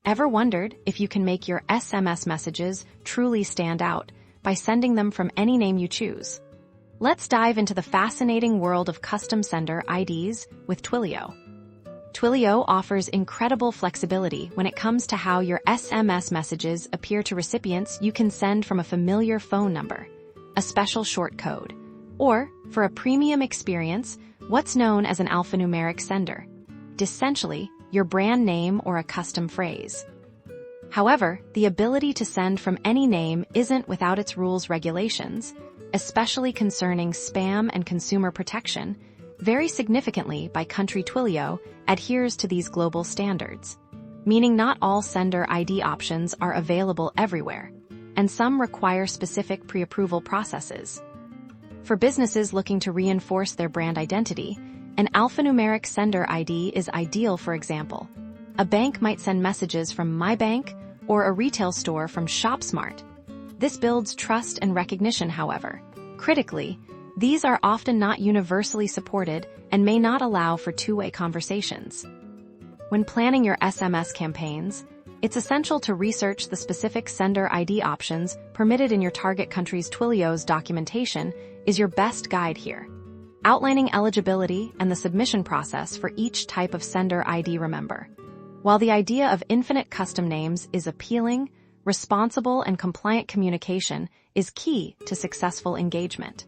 Ever wondered if you can make your SMS messages truly stand out by sending them from any name you choose? Let's dive into the fascinating world of custom sender IDs with Twilio. Twilio offers incredible flexibility when it comes to how your SMS messages appear to recipients you can send from a familiar phone number, a special short code, or, for a premium experience, what's known as an alphanumeric sender, essentially your brand name or a custom phrase. However, the ability to send from any name isn't without its rules regulations, especially concerning spam and consumer protection. Vary significantly by country. Twilio adheres to these global standards, meaning not all sender ID options are available everywhere, and some require specific pre-approval processes. For businesses looking to reinforce their brand identity, an alphanumeric sender ID is ideal. For example, a bank might send messages from My Bank or a retail store from ShopSmart. This builds trust and recognition. However, critically, these are often not universally supported and may not allow for two-way conversations. When planning your SMS campaigns, it's essential to research the specific sender ID options permitted in your target countries. Twilio's documentation is your best guide here, outlining eligibility and the submission process for each type of sender ID. Remember, while the idea of infinite custom names is appealing, responsible and compliant communication is key to successful engagement.